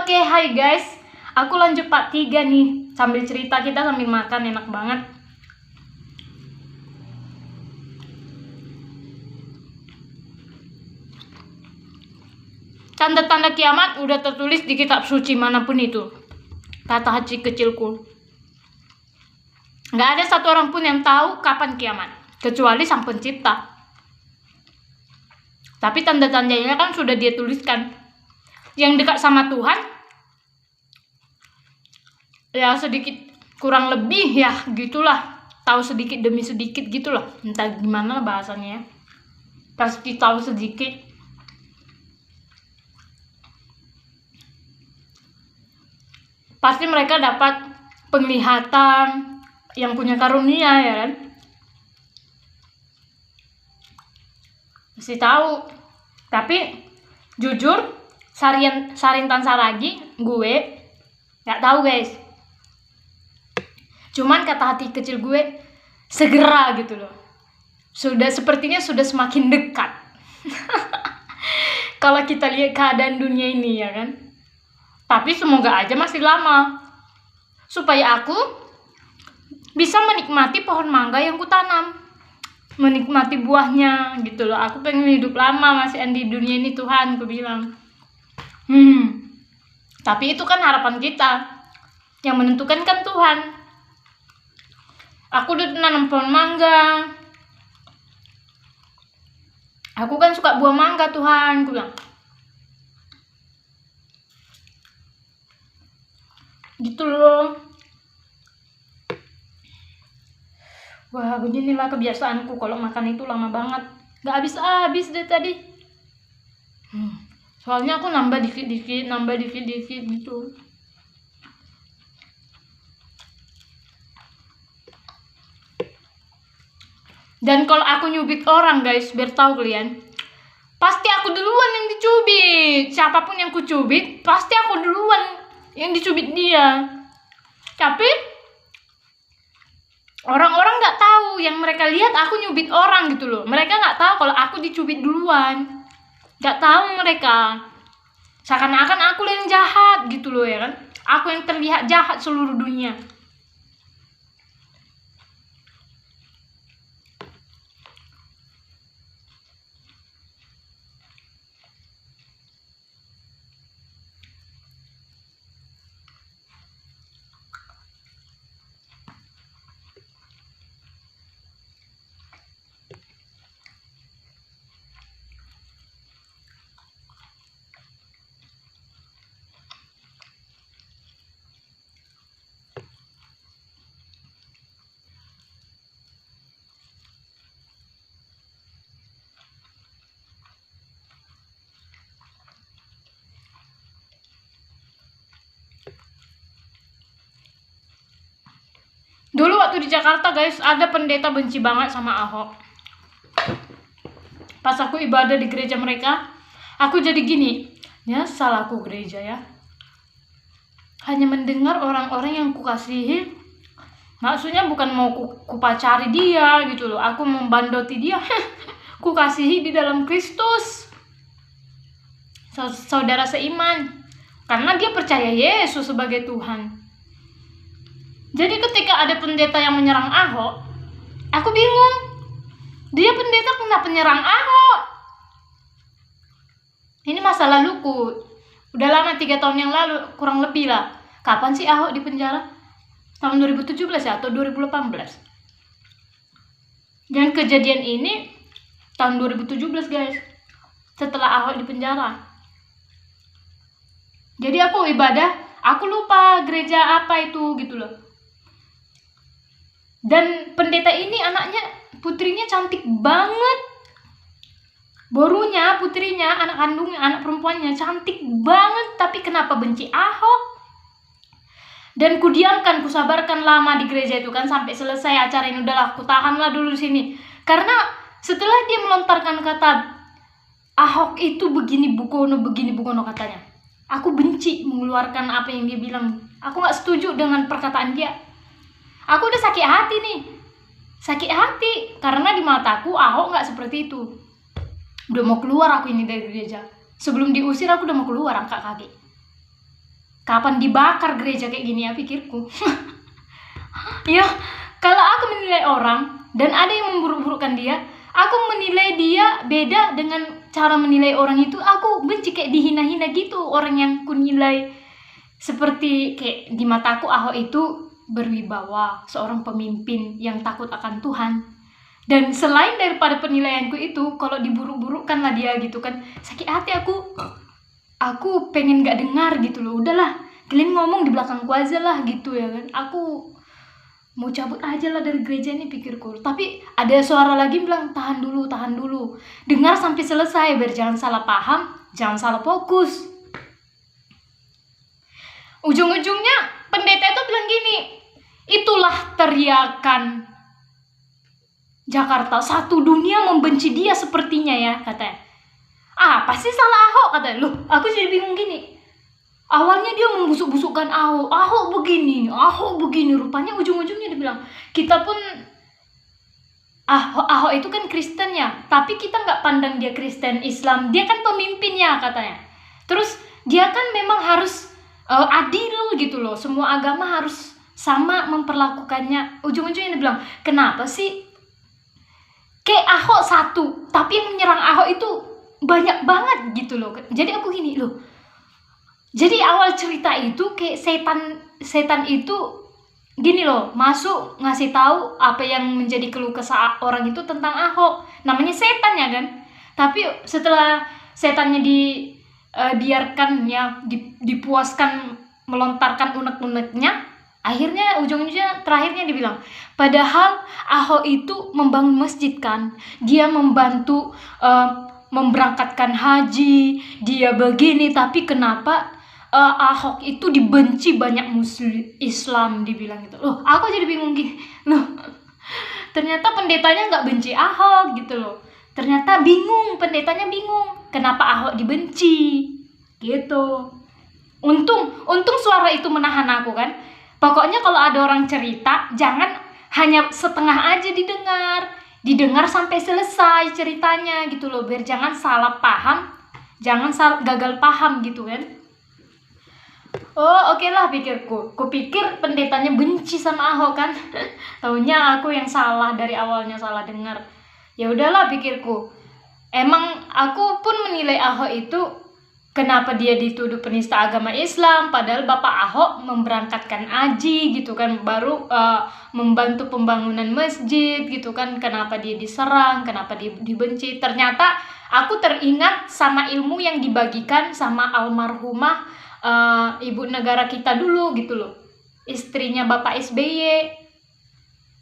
Oke, hai guys. Aku lanjut part 3 nih. Sambil cerita, kita sambil makan, enak banget. Tanda-tanda kiamat udah tertulis di kitab suci manapun itu, kata hati kecilku. Gak ada satu orang pun yang tahu kapan kiamat, kecuali Sang Pencipta. Tapi tanda-tandanya kan sudah dia tuliskan. Yang dekat sama Tuhan, ya sedikit kurang lebih ya gitulah. Tahu sedikit demi sedikit gitulah. Entah gimana bahasanya. Pasti tahu sedikit. Pasti mereka dapat penglihatan, yang punya karunia ya kan. Pasti tahu. Tapi jujur, Sarintan Saragi, gue nggak tahu guys. Cuman kata hati kecil gue, segera gitu loh. Sepertinya sudah semakin dekat. Kalau kita lihat keadaan dunia ini ya kan. Tapi semoga aja masih lama, supaya aku bisa menikmati pohon mangga yang kutanam, menikmati buahnya gitu loh. Aku pengen hidup lama masih di dunia ini Tuhan, aku bilang. Tapi itu kan harapan kita. Yang menentukan kan Tuhan. Aku udah nanam pohon mangga. Aku kan suka buah mangga Tuhan, aku bilang. Gitu loh. Wah, beginilah kebiasaanku kalau makan itu lama banget. Gak habis-habis deh tadi. Soalnya aku nambah dikit-dikit gitu. Dan kalau aku nyubit orang guys, biar tahu kalian, pasti aku duluan yang dicubit. Siapapun yang kucubit, pasti aku duluan yang dicubit dia. Tapi orang-orang nggak tahu, yang mereka lihat aku nyubit orang gitu loh. Mereka nggak tahu kalau aku dicubit duluan. Nggak tahu mereka. Seakan-akan aku yang jahat gitu loh ya kan. Aku yang terlihat jahat seluruh dunia. Dulu waktu di Jakarta guys, ada pendeta benci banget sama Ahok. Pas aku ibadah di gereja mereka, aku jadi gini, ya salahku gereja ya. Hanya mendengar orang-orang yang kukasihi. Maksudnya bukan mau kupacari dia gitu loh. Aku membandoti dia. Kukasihi di dalam Kristus. Saudara seiman. Karena dia percaya Yesus sebagai Tuhan. Jadi ketika ada pendeta yang menyerang Ahok, aku bingung. Dia pendeta kenapa menyerang Ahok? Ini masa laluku. Udah lama, 3 tahun yang lalu, kurang lebih lah. Kapan sih Ahok di penjara? Tahun 2017 ya, atau 2018? Dan kejadian ini tahun 2017 guys. Setelah Ahok di penjara. Jadi aku ibadah, aku lupa gereja apa itu gitu loh. Dan pendeta ini anaknya, putrinya cantik banget. Borunya, putrinya, anak kandungnya, anak perempuannya cantik banget. Tapi kenapa benci Ahok? Dan kudiamkan, kusabarkan lama di gereja itu kan sampai selesai acara ini. Udahlah, aku tahanlah dulu di sini. Karena setelah dia melontarkan kata Ahok itu begini bukono katanya, aku benci mengeluarkan apa yang dia bilang. Aku gak setuju dengan perkataan dia. Aku udah sakit hati nih. Sakit hati. Karena di mataku Ahok gak seperti itu. Udah mau keluar aku ini dari gereja. Sebelum diusir aku udah mau keluar angkat kaki. Kapan dibakar gereja kayak gini ya, pikirku. Ya, kalau aku menilai orang dan ada yang memburuk-burukkan dia, aku menilai dia beda dengan cara menilai orang itu. Aku benci kayak dihina-hina gitu orang yang kunilai seperti kayak di mataku Ahok itu berwibawa, seorang pemimpin yang takut akan Tuhan. Dan selain daripada penilaianku itu, kalau diburuk-burukkan lah dia gitu kan, sakit hati aku pengen gak dengar gitu loh. Udahlah, kalian ngomong di belakangku aja lah gitu ya kan. Aku mau cabut aja lah dari gereja ini, pikirku. Tapi ada suara lagi bilang, tahan dulu. Dengar sampai selesai biar jangan salah paham, jangan salah fokus. Ujung-ujungnya pendeta itu bilang gini, itulah teriakan Jakarta, satu dunia membenci dia sepertinya ya, katanya. Pasti salah Ahok, katanya. Loh, aku jadi bingung gini. Awalnya dia membusuk-busukkan Ahok begini, rupanya ujung-ujungnya dia bilang, kita pun Ahok itu kan Kristen ya, tapi kita nggak pandang dia Kristen Islam, dia kan pemimpinnya, katanya. Terus dia kan memang harus adil gitu loh, semua agama harus sama memperlakukannya. Ujung-ujungnya dia bilang, kenapa sih kayak Ahok satu, tapi yang menyerang Ahok itu banyak banget gitu loh. Jadi aku gini loh, jadi awal cerita itu kayak setan itu gini loh, masuk ngasih tahu apa yang menjadi keluh kesah orang itu tentang Ahok. Namanya setan ya kan. Tapi setelah setannya biarkan ya, dipuaskan melontarkan unek-uneknya, akhirnya ujung-ujungnya terakhirnya dibilang, padahal Ahok itu membangun masjid kan, dia membantu memberangkatkan haji, dia begini, tapi kenapa Ahok itu dibenci banyak muslim Islam, dibilang gitu. Loh, aku jadi bingung gini. Loh, ternyata pendetanya nggak benci Ahok gitu loh. Ternyata pendetanya bingung kenapa Ahok dibenci gitu. Untung suara itu menahan aku kan. Pokoknya kalau ada orang cerita, jangan hanya setengah aja didengar sampai selesai ceritanya gitu loh, biar jangan salah paham, jangan gagal paham gitu kan. Oh, oke lah, pikirku. Kupikir pendetanya benci sama Ahok kan. Taunya aku yang salah dari awalnya, salah dengar. Ya udahlah, pikirku. Emang aku pun menilai Ahok itu, kenapa dia dituduh penista agama Islam, padahal Bapak Ahok memberangkatkan haji gitu kan, baru membantu pembangunan masjid gitu kan. Kenapa dia diserang, kenapa dia dibenci? Ternyata aku teringat sama ilmu yang dibagikan sama almarhumah ibu negara kita dulu gitu loh, istrinya Bapak SBY.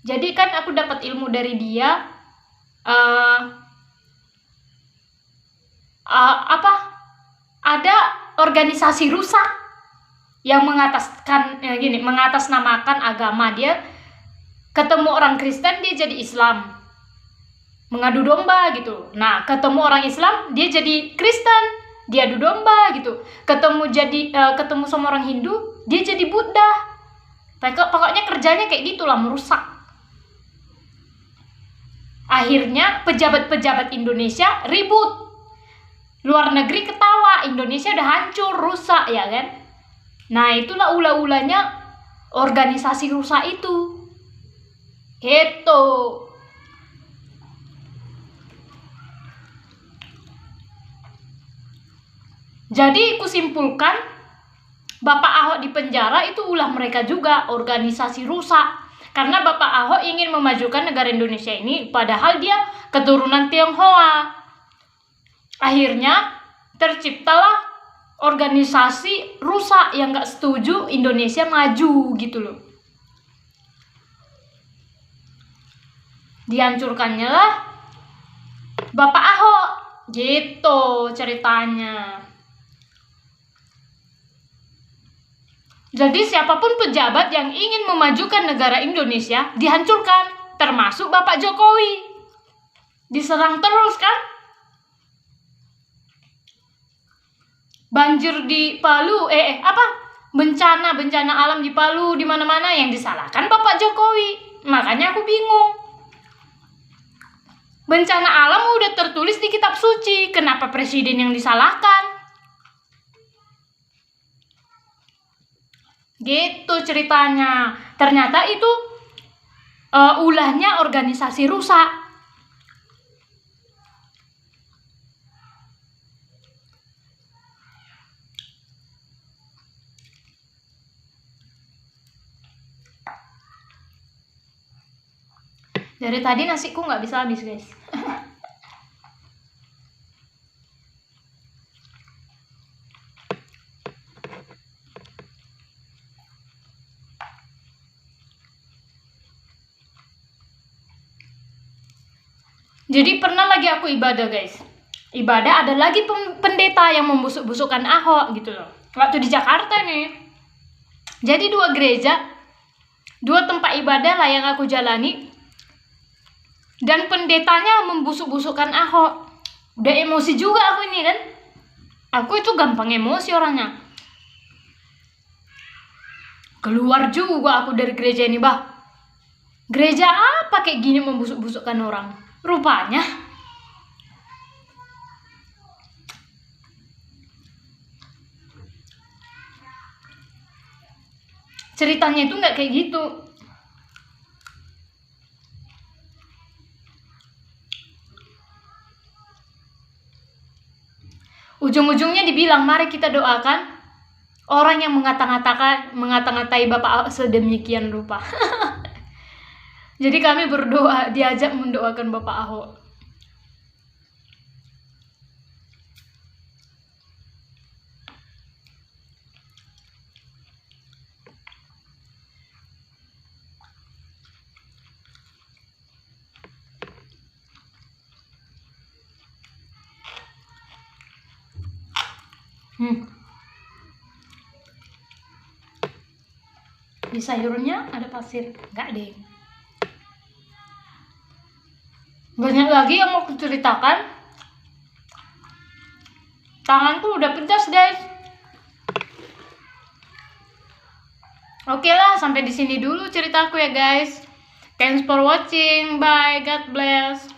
Jadi kan aku dapat ilmu dari dia, ada organisasi rusak yang mengatasnamakan agama. Dia ketemu orang Kristen, dia jadi Islam, mengadu domba gitu. Nah, ketemu orang Islam, dia jadi Kristen, dia adu domba gitu. Ketemu sama orang Hindu, dia jadi Buddha. Pokoknya kerjanya kayak gitulah, merusak. Akhirnya pejabat-pejabat Indonesia ribut, luar negeri ketawa, Indonesia udah hancur, rusak ya kan. Nah, itulah ula-ulanya organisasi rusak itu gitu. Jadi kusimpulkan, Bapak Ahok di penjara itu ulah mereka juga, organisasi rusak. Karena Bapak Ahok ingin memajukan negara Indonesia ini, padahal dia keturunan Tionghoa. Akhirnya terciptalah organisasi rusak yang gak setuju Indonesia maju gitu loh. Dihancurkannya lah Bapak Ahok gitu ceritanya. Jadi siapapun pejabat yang ingin memajukan negara Indonesia dihancurkan, termasuk Bapak Jokowi. Diserang terus kan? Banjir di Palu, bencana alam di Palu, di mana-mana yang disalahkan Bapak Jokowi. Makanya aku bingung. Bencana alam udah tertulis di kitab suci, kenapa presiden yang disalahkan? Gitu ceritanya. Ternyata itu ulahnya organisasi rusak. Dari tadi nasiku nggak bisa habis, guys. Jadi pernah lagi aku ibadah, guys. Ibadah, ada lagi pendeta yang membusuk-busukkan Ahok gitu loh. Waktu di Jakarta nih. Jadi 2 gereja, 2 tempat ibadah lah yang aku jalani. Dan pendetanya membusuk-busukkan Ahok. Udah emosi juga aku ini kan. Aku itu gampang emosi orangnya. Keluar juga aku dari gereja ini, bah. Gereja apa kayak gini membusuk-busukkan orang? Rupanya ceritanya itu nggak kayak gitu. Ujung-ujungnya dibilang, mari kita doakan orang yang mengata-ngatai Bapak Ahok sedemikian rupa. Jadi kami berdoa, diajak mendoakan Bapak Ahok. Di sayurnya ada pasir, enggak deh. Banyak lagi yang mau kuceritakan. Tanganku udah pedas, guys. Oke lah, sampai di sini dulu ceritaku ya, guys. Thanks for watching. Bye. God bless.